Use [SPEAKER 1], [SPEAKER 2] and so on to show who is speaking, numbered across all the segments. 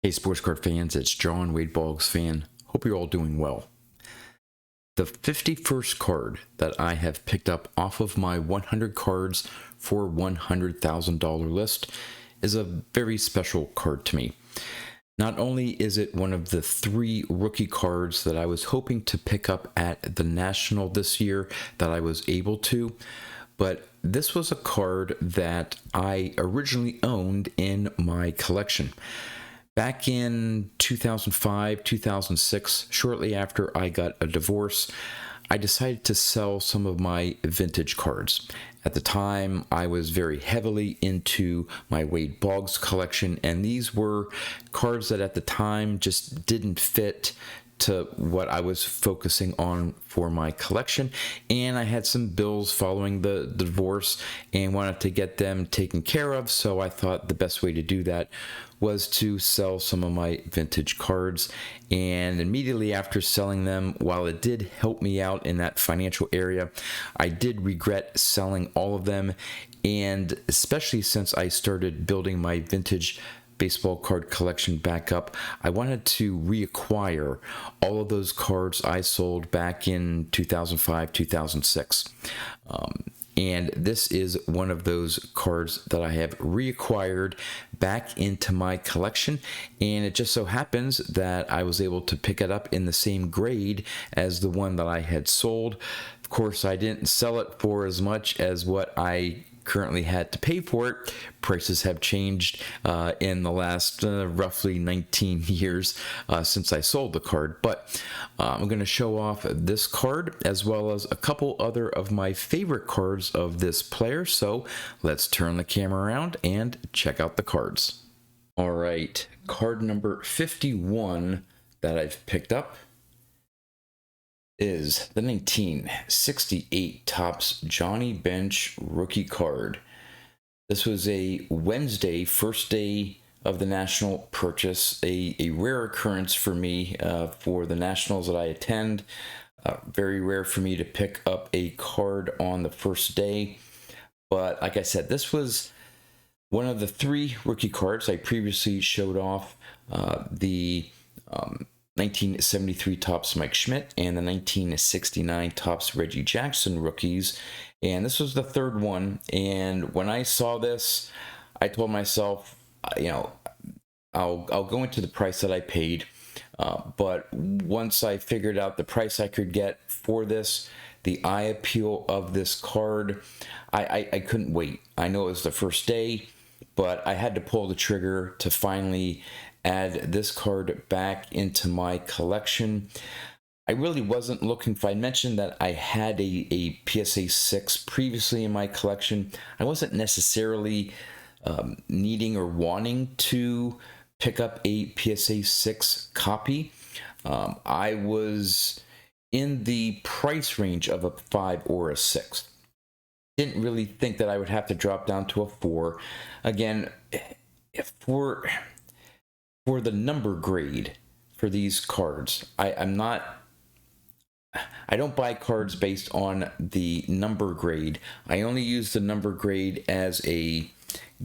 [SPEAKER 1] Hey, sports card fans, it's John Wade Boggs fan. Hope you're all doing well. The 51st card that I have picked up off of my 100 cards for $100,000 list is a very special card to me. Not only is it one of the 3 rookie cards that I was hoping to pick up at the National this year that I was able to, but this was a card that I originally owned in my collection. Back in 2005, 2006, shortly after I got a divorce, I decided to sell some of my vintage cards. At the time, I was very heavily into my Wade Boggs collection, and these were cards that at the time just didn't fit to what I was focusing on for my collection. And I had some bills following the divorce and wanted to get them taken care of, so I thought the best way to do that was to sell some of my vintage cards. And immediately after selling them, while it did help me out in that financial area, I did regret selling all of them, and especially since I started building my vintage baseball card collection back up, I wanted to reacquire all of those cards I sold back in 2005, 2006. And this is one of those cards that I have reacquired back into my collection, and it just so happens that I was able to pick it up in the same grade as the one that I had sold. Of course, I didn't sell it for as much as what I currently had to pay for it. Prices have changed in the last roughly 19 years since I sold the card, but I'm going to show off this card as well as a couple other of my favorite cards of this player. So let's turn the camera around and check out the cards. All right, card number 51 that I've picked up is the 1968 Topps Johnny Bench rookie card. This was a Wednesday, first day of the National purchase, a rare occurrence for me for the Nationals that I attend. Very rare for me to pick up a card on the first day. But like I said, this was one of the 3 rookie cards I previously showed off. The 1973 Topps Mike Schmidt and the 1969 Topps Reggie Jackson rookies, and this was the 3rd one. And when I saw this, I told myself, I'll go into the price that I paid, but once I figured out the price I could get for this, the eye appeal of this card, I couldn't wait. I know it was the first day, but I had to pull the trigger to finally add this card back into my collection. I really wasn't looking for, I mentioned that I had a PSA 6 previously in my collection. I wasn't necessarily needing or wanting to pick up a PSA 6 copy. I was in the price range of a 5 or a 6. Didn't really think that I would have to drop down to a 4. Again, for the number grade for these cards, I don't buy cards based on the number grade. I only use the number grade as a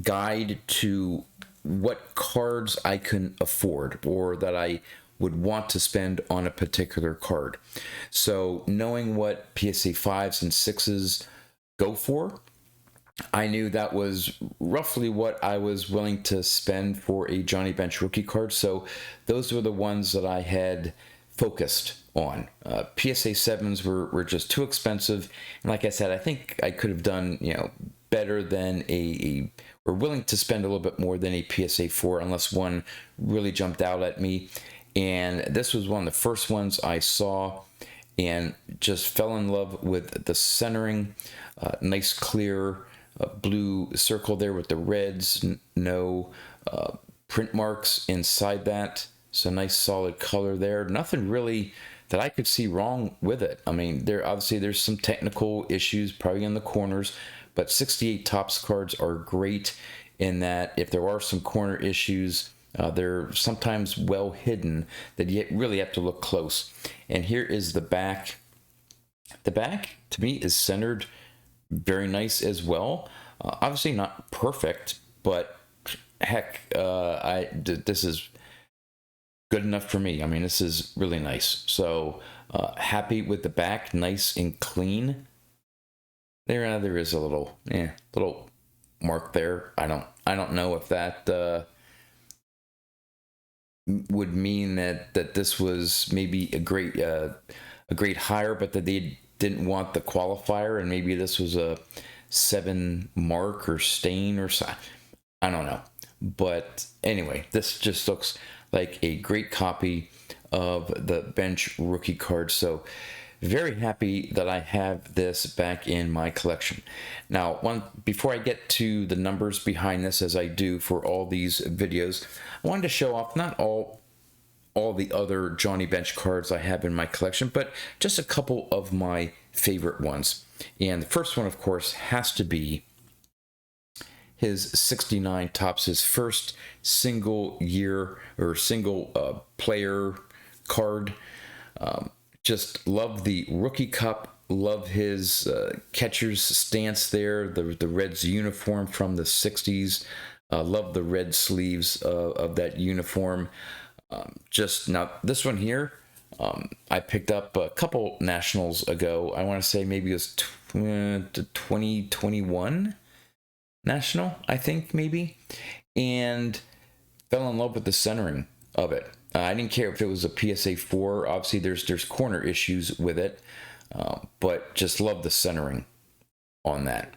[SPEAKER 1] guide to what cards I can afford or that I would want to spend on a particular card. So knowing what PSA 5s and 6s go for, I knew that was roughly what I was willing to spend for a Johnny Bench rookie card. So those were the ones that I had focused on. PSA 7s were just too expensive. And like I said, I think I could have done, better than or willing to spend a little bit more than a PSA 4 unless one really jumped out at me. And this was one of the first ones I saw and just fell in love with the centering. Nice clear blue circle there with the reds, no print marks inside that. So nice solid color there. Nothing really that I could see wrong with it. I mean, there's some technical issues probably in the corners, but 68 Topps cards are great in that if there are some corner issues, they're sometimes well hidden that you really have to look close. And here is the back. The back, to me, is centered very nice as well. Obviously not perfect, but heck, this is good enough for me. I mean, this is really nice. So happy with the back, nice and clean. There is a little mark there. I don't know if that would mean that this was maybe a great hire, but that they didn't want the qualifier, and maybe this was a 7 mark or stain or so. I don't know. But anyway, this just looks like a great copy of the bench rookie card. So very happy that I have this back in my collection. Now, before I get to the numbers behind this, as I do for all these videos, I wanted to show off not all the other Johnny Bench cards I have in my collection, but just a couple of my favorite ones. And the first one, of course, has to be his 69 Topps, his first single year or single player card. Just love the rookie cup, love his catcher's stance there, the Reds uniform from the 60s. Love the red sleeves of that uniform. Just now, this one here, I picked up a couple nationals ago. I want to say maybe it was 2021 national, I think maybe, and fell in love with the centering of it. I didn't care if it was a PSA 4. Obviously, there's corner issues with it, but just love the centering on that.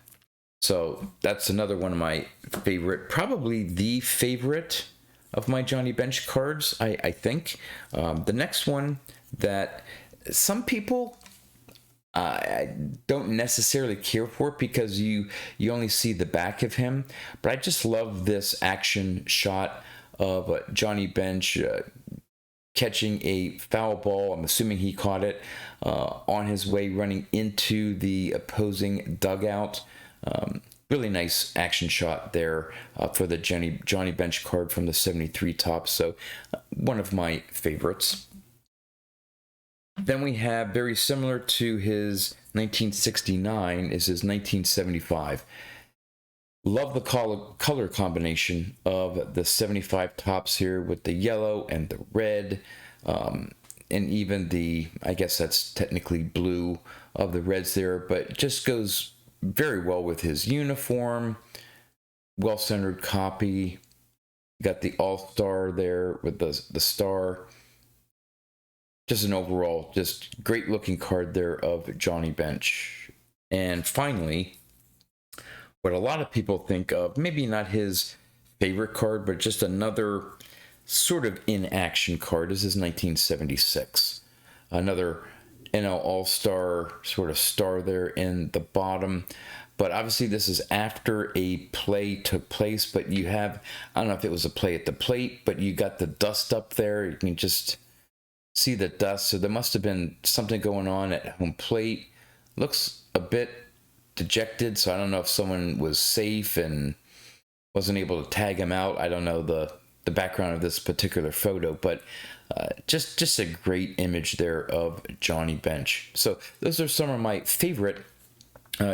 [SPEAKER 1] So that's another one of my favorite, probably the favorite of my Johnny Bench cards, I think. The next one that some people I don't necessarily care for it because you only see the back of him, but I just love this action shot of Johnny Bench catching a foul ball. I'm assuming he caught it on his way running into the opposing dugout. Really nice action shot there for the Johnny Bench card from the 73 Topps. So one of my favorites. Then we have, very similar to his 1969, is his 1975. Love the color combination of the 75 Topps here with the yellow and the red, and even the, I guess that's technically blue of the Reds there, but just goes very well with his uniform. Well-centered copy. Got the All-Star there with the star. Just an overall, just great looking card there of Johnny Bench. And finally, what a lot of people think of, maybe not his favorite card, but just another sort of in-action card, is his 1976. Another NL All-Star sort of star there in the bottom. But obviously this is after a play took place, but you have, I don't know if it was a play at the plate, but you got the dust up there. You can just see the dust, so there must have been something going on at home plate. Looks a bit dejected, so I don't know if someone was safe and wasn't able to tag him out. I don't know the background of this particular photo, but just a great image there of Johnny Bench. So those are some of my favorite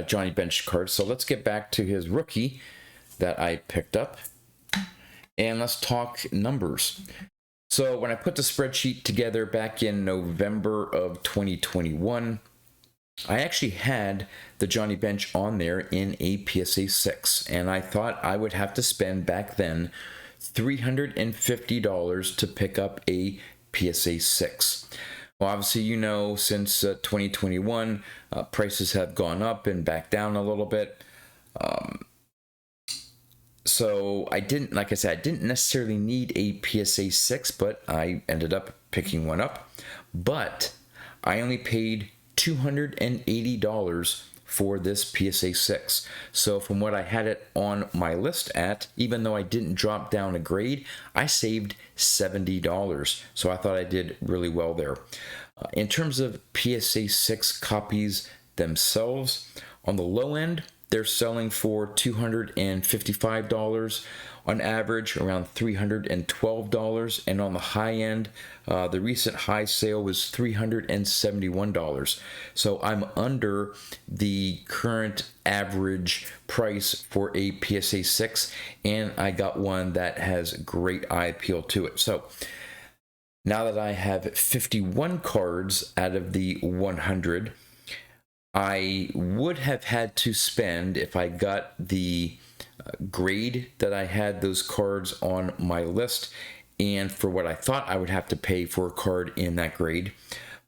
[SPEAKER 1] Johnny Bench cards. So let's get back to his rookie that I picked up, and let's talk numbers. So when I put the spreadsheet together back in November of 2021, I actually had the Johnny Bench on there in a PSA 6, and I thought I would have to spend back then $350 to pick up a PSA 6. Well, obviously, you know, since 2021, prices have gone up and back down a little bit. So I didn't, like I said, I didn't necessarily need a PSA 6, but I ended up picking one up. But I only paid $280 for this PSA 6. So from what I had it on my list at, even though I didn't drop down a grade, I saved $70. So I thought I did really well there. In terms of PSA 6 copies themselves, on the low end, they're selling for $255 on average, around $312, and on the high end, the recent high sale was $371. So I'm under the current average price for a PSA 6, and I got one that has great eye appeal to it. So Now that I have 51 cards out of the 100, I would have had to spend, if I got the grade that I had those cards on my list, and for what I thought I would have to pay for a card in that grade.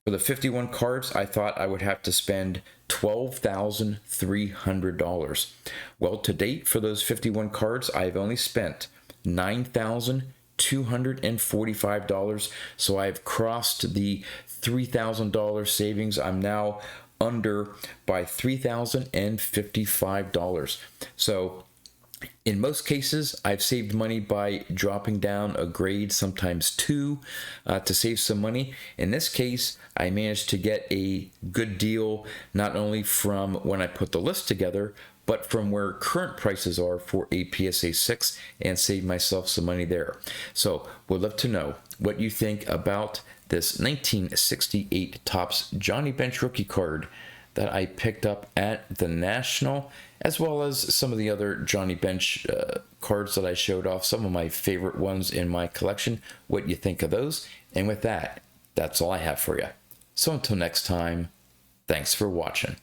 [SPEAKER 1] For the 51 cards, I thought I would have to spend $12,300. Well, to date, for those 51 cards, I've only spent $9,245. So I've crossed the $3,000 savings. I'm now under by $3,055. So in most cases, I've saved money by dropping down a grade, sometimes two, to save some money. In this case, I managed to get a good deal, not only from when I put the list together, but from where current prices are for a PSA 6, and save myself some money there. So would love to know what you think about this 1968 Topps Johnny Bench rookie card that I picked up at the National, as well as some of the other Johnny Bench cards that I showed off, some of my favorite ones in my collection, what you think of those. And with that, that's all I have for you. So until next time, thanks for watching.